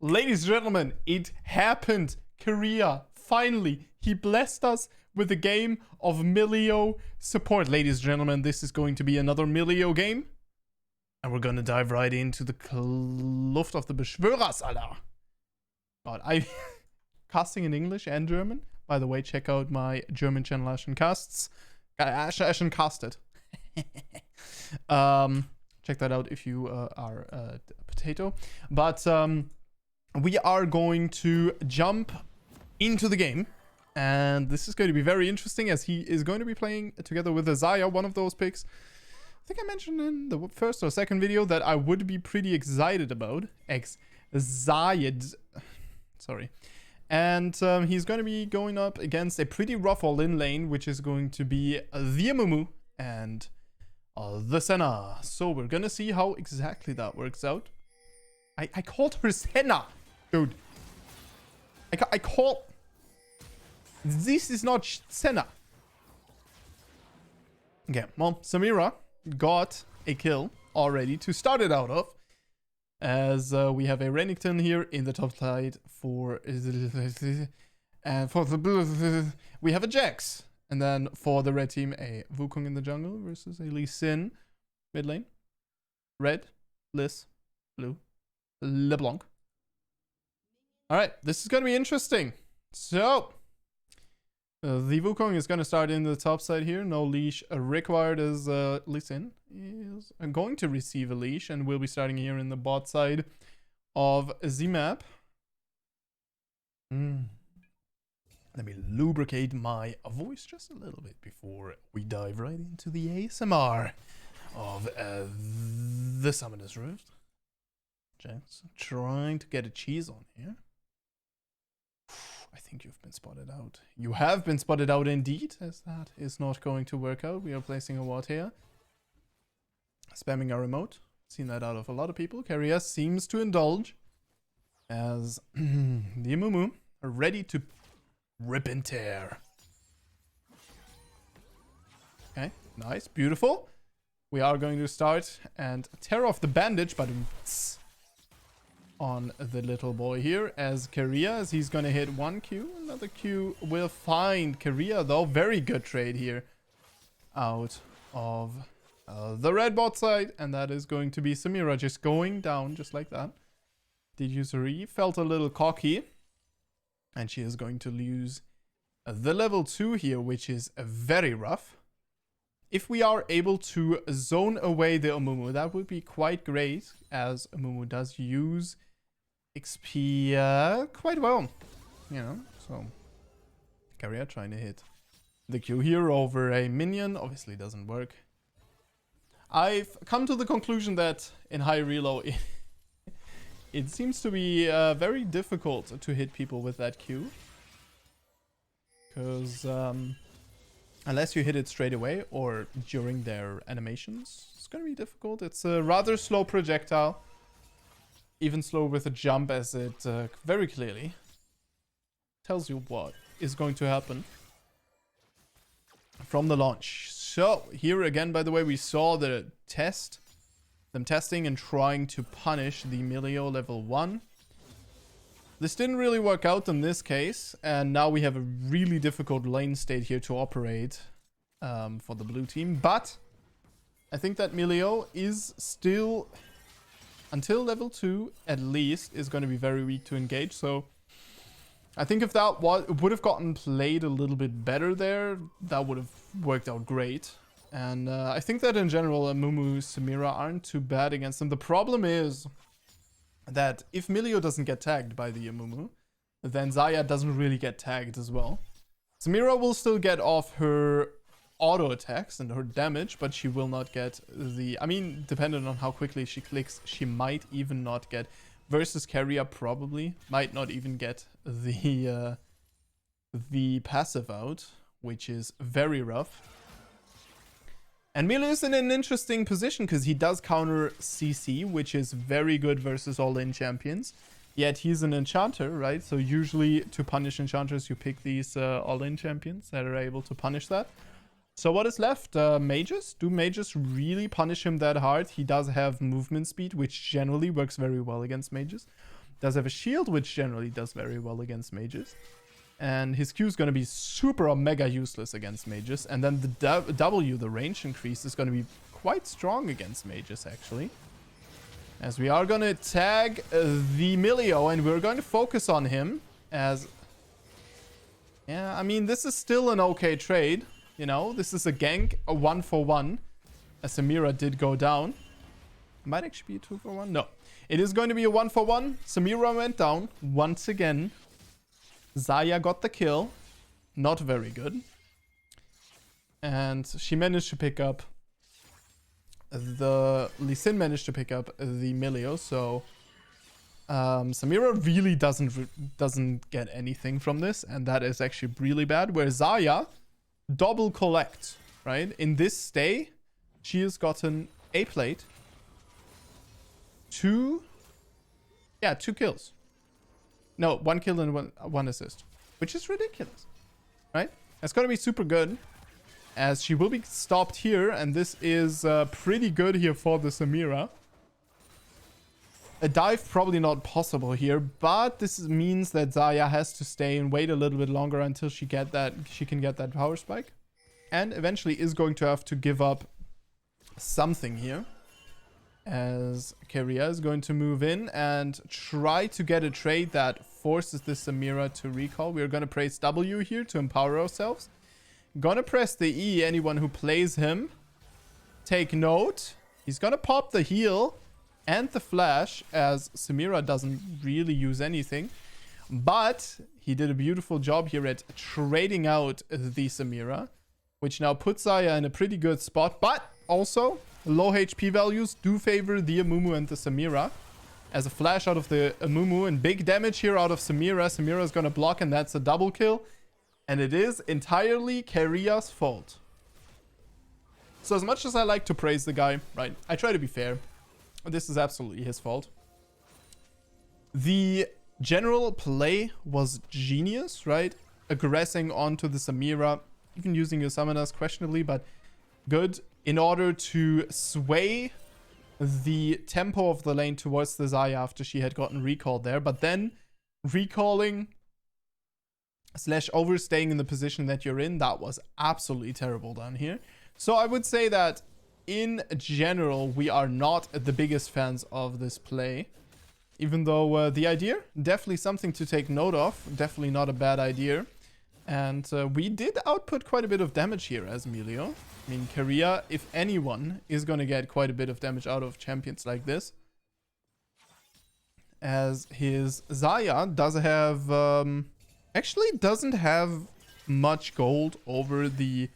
Ladies and gentlemen, it happened. Keria, finally, he blessed us with a game of Millio support. Ladies and gentlemen, this is going to be another Millio game. And we're gonna dive right into the Kluft of the Beschwörers, Alter. God, I... casting in English and German. By the way, check out my German channel, Aschencasts. Aschencasted. Check that out if you are a potato. But we are going to jump into the game. And this is going to be very interesting as he is going to be playing together with Zaya, one of those picks. I think I mentioned in the first or second video that I would be pretty excited about. Excited. Sorry. And he's going to be going up against a pretty rough all-in lane, which is going to be the Amumu and the Senna. So we're going to see how exactly that works out. I called her Senna, dude. I called... This is not Senna. Okay, well, Samira got a kill already to start it out of. As we have a Renekton here in the top side for... And for the blue... We have a Jax. And then for the red team, a Wukong in the jungle versus a Lee Sin. Mid lane. Red, Liz, blue, LeBlanc. Alright, this is going to be interesting. So... the Wukong is going to start in the top side here. No leash required as Lee Sin is going to receive a leash and will be starting here in the bot side of the map. Let me lubricate my voice just a little bit before we dive right into the ASMR of the Summoner's Rift. Just trying to get a cheese on here. I think you've been spotted out. You have been spotted out indeed, as that is not going to work out. We are placing a ward here. Spamming our remote. Seen that out of a lot of people. Keria seems to indulge. As the Amumu are ready to rip and tear. Okay, nice, beautiful. We are going to start and tear off the bandage, but... on the little boy here as Keria, as he's gonna hit one Q. Another Q will find Keria, though. Very good trade here out of the red bot side, and that is going to be Samira just going down just like that. Did Yusuri felt a little cocky, and she is going to lose the level 2 here, which is very rough. If we are able to zone away the Amumu, that would be quite great, as Amumu does use XP quite well, you know. So Keria trying to hit the Q here over a minion obviously doesn't work. I've come to the conclusion that in high reload it seems to be very difficult to hit people with that Q, because unless you hit it straight away or during their animations, it's gonna be difficult. It's a rather slow projectile. Even slower with a jump, as it very clearly tells you what is going to happen from the launch. So, here again, by the way, we saw the them testing and trying to punish the Millio level 1. This didn't really work out in this case, and now we have a really difficult lane state here to operate for the blue team. But I think that Millio is still... until level 2, at least, is going to be very weak to engage. So I think if that would have gotten played a little bit better there, that would have worked out great. And I think that in general, Amumu, Samira aren't too bad against them. The problem is that if Millio doesn't get tagged by the Amumu, then Zaya doesn't really get tagged as well. Samira will still get off her auto attacks and her damage, but she will not get the... I mean, depending on how quickly she clicks, she might even not get... Versus Keria probably might not even get the passive out, which is very rough. And Millio is in an interesting position because he does counter CC, which is very good versus all-in champions. Yet he's an enchanter, right? So usually to punish enchanters, you pick these all-in champions that are able to punish that. So what is left? Mages? Do mages really punish him that hard? He does have movement speed, which generally works very well against mages. does have a shield, which generally does very well against mages. And his Q is going to be super or mega useless against mages. And then the W, the range increase, is going to be quite strong against mages, actually. As we are going to tag the Millio, and we're going to focus on him as... Yeah, I mean, this is still an okay trade. You know, this is a gank, a 1-for-1. As Samira did go down. Might actually be a 2-for-1. No. It is going to be a 1-for-1. Samira went down once again. Xayah got the kill. Not very good. And she managed to pick up Lee Sin managed to pick up the Millio. So Samira really doesn't get anything from this. And that is actually really bad. Where Xayah double collect, right? In this stay, she has gotten a plate. 2 kills. No, 1 kill and one assist. Which is ridiculous. Right? That's going to be super good. As she will be stopped here. And this is pretty good here for the Samira. A dive probably not possible here. But this means that Xayah has to stay and wait a little bit longer until she can get that power spike. And eventually is going to have to give up something here. As Keria is going to move in and try to get a trade that forces the Samira to recall. We're going to press W here to empower ourselves. Gonna press the E, anyone who plays him. Take note. He's gonna pop the heal and the flash, as Samira doesn't really use anything. But he did a beautiful job here at trading out the Samira, which now puts Xayah in a pretty good spot. But also, low HP values do favor the Amumu and the Samira. As a flash out of the Amumu and big damage here out of Samira. Samira is going to block, and that's a double kill. And it is entirely Keria's fault. So as much as I like to praise the guy, right, I try to be fair. This is absolutely his fault. The general play was genius, right? Aggressing onto the Samira, even using your summoners questionably, but good, in order to sway the tempo of the lane towards the Xayah after she had gotten recalled there. But then recalling / overstaying in the position that you're in, that was absolutely terrible down here. So I would say that in general, we are not the biggest fans of this play. Even though the idea, definitely something to take note of. Definitely not a bad idea. And we did output quite a bit of damage here as Millio. I mean, Keria, if anyone, is going to get quite a bit of damage out of champions like this. As his Xayah does have... actually doesn't have much gold over the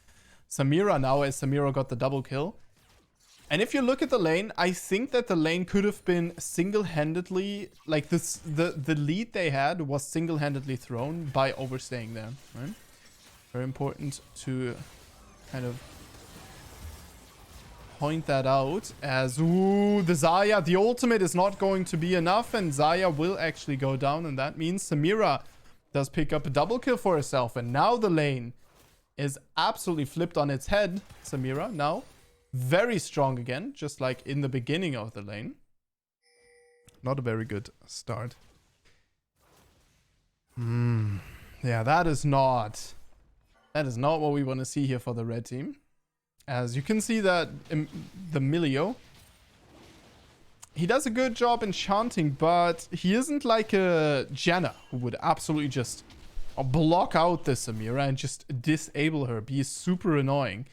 Samira now, as Samira got the double kill. And if you look at the lane, I think that the lane could have been single-handedly, like this, the lead they had was single-handedly thrown by overstaying there, right? Very important to kind of point that out, as ooh, the Xayah, the ultimate is not going to be enough, and Xayah will actually go down, and that means Samira does pick up a double kill for herself, and now the lane is absolutely flipped on its head. Samira now very strong again, just like in the beginning of the lane. Not a very good start. Yeah, that is not what we want to see here for the red team. As you can see that the Millio, he does a good job enchanting, but he isn't like a Janna who would absolutely just block out the Samira and just disable her, be super annoying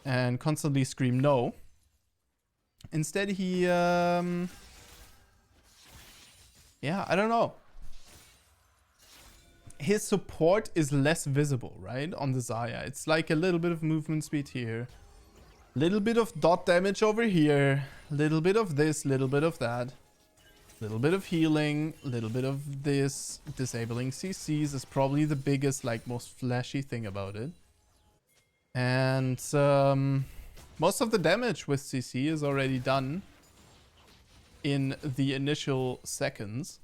and constantly scream no. Instead he yeah, I don't know. His support is less visible, right, on the Xayah. It's like a little bit of movement speed here, little bit of dot damage over here, little bit of this, little bit of that, little bit of healing, little bit of this. Disabling CCs is probably the biggest, like, most flashy thing about it. And most of the damage with CC is already done in the initial seconds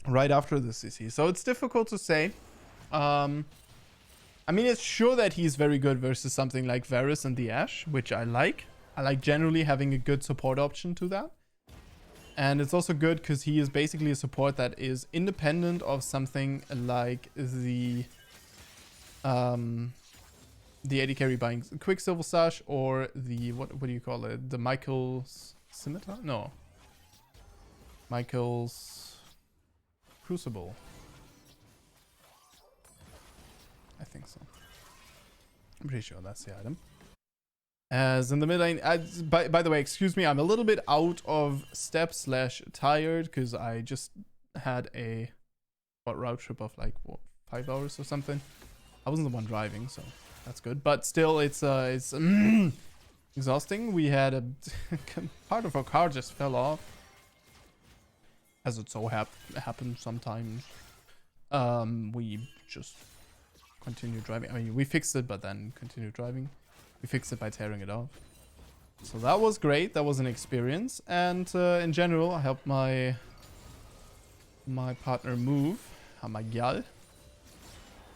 right after the CC. So it's difficult to say. I mean, it's sure that he's very good versus something like Varus and the Ashe, which I like. I like generally having a good support option to that. And it's also good because he is basically a support that is independent of something like the AD carry buying Quicksilver Sash or the, what do you call it? The Michael's Scimitar? No. Michael's Crucible. I think so. I'm pretty sure that's the item. As in the mid lane, by the way, excuse me, I'm a little bit out of step / tired because I just had a route trip of like what, 5 hours or something. I wasn't the one driving, so that's good. But still, it's exhausting. We had a part of our car just fell off, as it so happened sometimes. We just continued driving. I mean, we fixed it, but then continued driving. We fixed it by tearing it off. So that was great. That was an experience. And in general, I helped my partner move, my gal.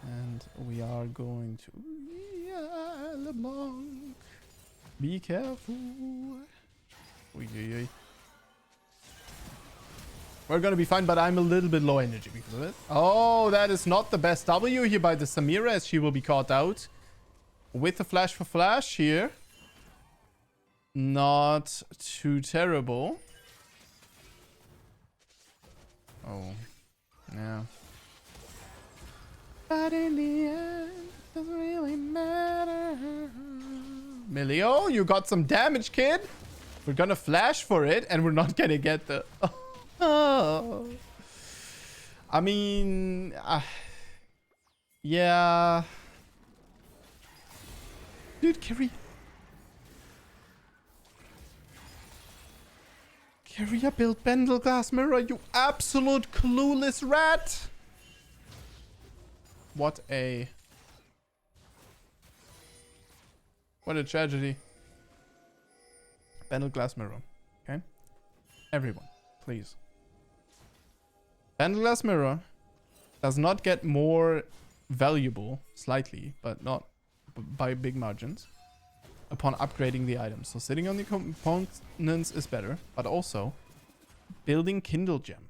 And we are going to... Yeah, LeBlanc. Be careful. Oy, oy, oy. We're going to be fine, but I'm a little bit low energy because of it. Oh, that is not the best W here by the Samira, as she will be caught out. With the flash for flash here. Not too terrible. Oh. Yeah. But in the end, it doesn't really matter. Millio, you got some damage, kid. We're gonna flash for it, and we're not gonna get the... Oh. I mean... yeah... Dude, Keria. Keria built Bendel Glass Mirror, you absolute clueless rat! What a tragedy. Bendel Glass Mirror. Okay? Everyone, please. Bendel Glass Mirror does not get more valuable, slightly, but not by big margins, upon upgrading the items. So sitting on the components is better, but also building Kindle Gem.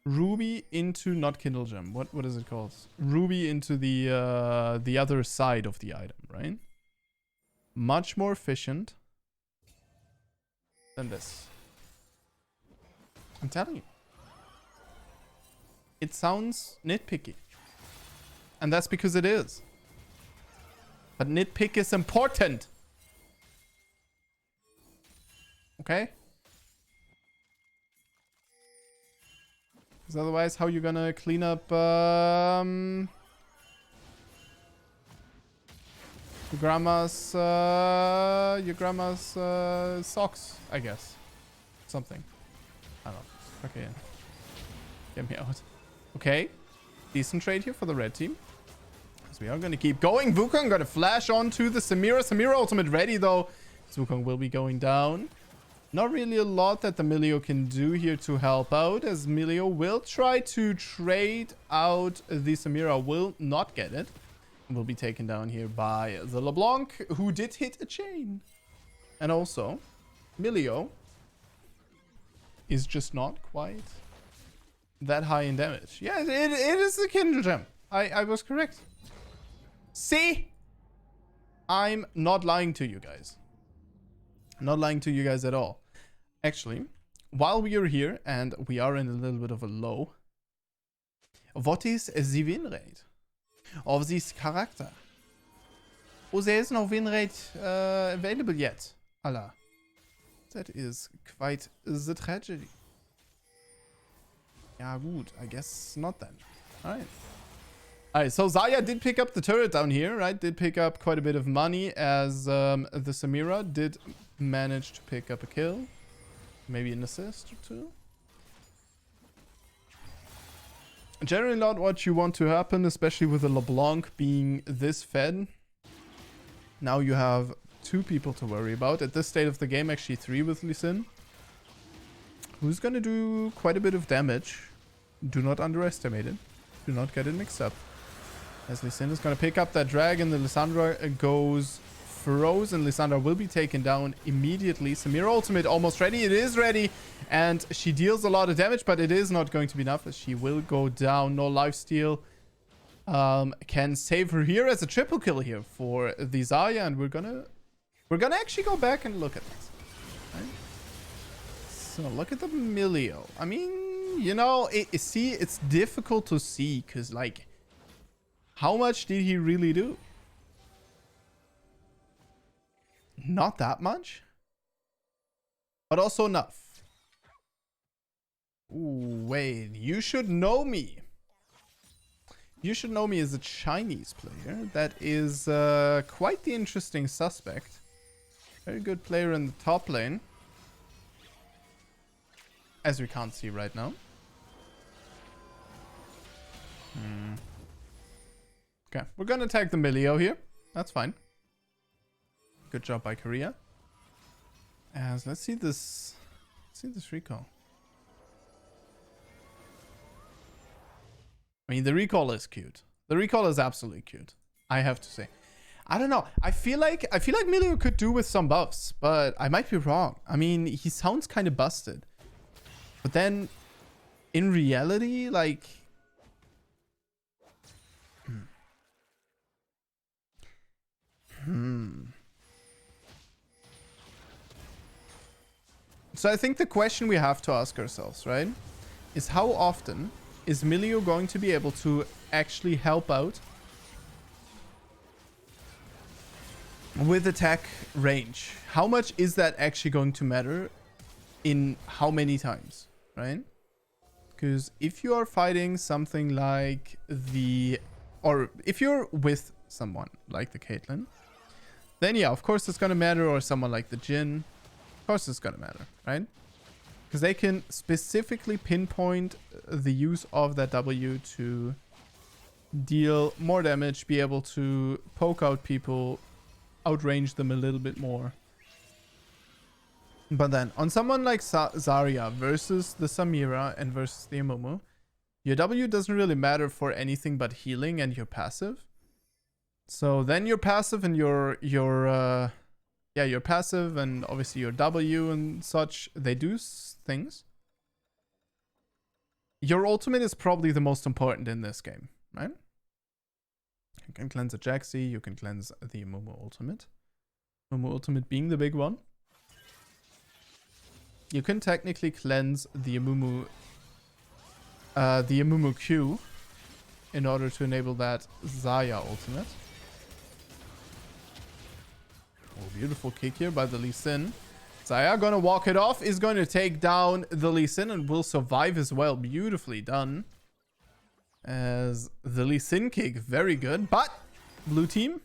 Ruby into, not Kindle Gem. What is it called? Ruby into the other side of the item, right? Much more efficient than this. I'm telling you. It sounds nitpicky. And that's because it is. But nitpick is important. Okay? Because otherwise, how you gonna clean up your grandma's socks, I guess. Something. I don't know. Okay. Get me out. Okay. Decent trade here for the red team. We are going to keep going. Wukong going to flash onto the Samira. Samira ultimate ready, though. So Wukong will be going down. Not really a lot that the Millio can do here to help out, as Millio will try to trade out the Samira. Will not get it. Will be taken down here by the LeBlanc, who did hit a chain. And also, Millio is just not quite that high in damage. Yeah, it is the Kindle Gem. I was correct. See? I'm not lying to you guys. Not lying to you guys at all. Actually, while we are here, and we are in a little bit of a low, what is the win rate of this character? Oh, there is no win rate available yet. Allah. That is quite the tragedy. Yeah, good. I guess not then. Alright. Alright, so Xayah did pick up the turret down here, right? Did pick up quite a bit of money, as the Samira did manage to pick up a kill. Maybe an assist or two. Generally not what you want to happen, especially with the LeBlanc being this fed. Now you have 2 people to worry about. At this state of the game, actually 3 with Lee Sin, who's going to do quite a bit of damage. Do not underestimate it. Do not get it mixed up. As Lee Sin is going to pick up that dragon, the Lissandra goes frozen. Lissandra will be taken down immediately. Samira ultimate almost ready. It is ready. And she deals a lot of damage, but it is not going to be enough as she will go down. No lifesteal. Can save her here as a triple kill here for the Zarya. And we're gonna actually go back and look at this. Right? So look at the Millio. I mean, you know, it's difficult to see because, like, how much did he really do? Not that much, but also enough. Ooh, wait, you should know me. You should know me as a Chinese player. That is quite the interesting suspect. Very good player in the top lane. As we can't see right now. Okay, we're gonna tag the Millio here. That's fine. Good job by Keria. As let's see this. Let's see this recall. I mean, the recall is cute. The recall is absolutely cute. I have to say. I don't know. I feel like Millio could do with some buffs, but I might be wrong. I mean, he sounds kind of busted. But then, in reality, like... So I think the question we have to ask ourselves, right, is how often is Millio going to be able to actually help out with attack range? How much is that actually going to matter in how many times, right? Because if you are fighting something like or if you're with someone like the Caitlyn, then yeah, of course it's going to matter, or someone like the Jhin, of course it's going to matter, right? Because they can specifically pinpoint the use of that W to deal more damage, be able to poke out people, outrange them a little bit more. But then on someone like Zarya versus the Samira and versus the Amumu, your W doesn't really matter for anything but healing and your passive. So then your passive and your passive and obviously your W and such, they do things. Your ultimate is probably the most important in this game, right? You can cleanse a Jaxi, you can cleanse the Amumu ultimate. Amumu ultimate being the big one. You can technically cleanse the Amumu Q in order to enable that Zarya ultimate. Oh, beautiful kick here by the Lee Sin. Zarya gonna walk it off, is going to take down the Lee Sin and will survive as well. Beautifully done. As the Lee Sin kick, very good. But blue team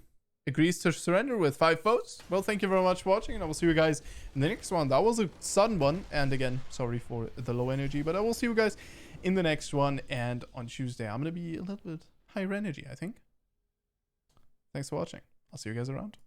agrees to surrender with 5 votes. Well, thank you very much for watching, and I will see you guys in the next one. That was a sudden one, and again, sorry for the low energy, but I will see you guys in the next one. And on Tuesday, I'm gonna be a little bit higher energy, I think. Thanks for watching. I'll see you guys around.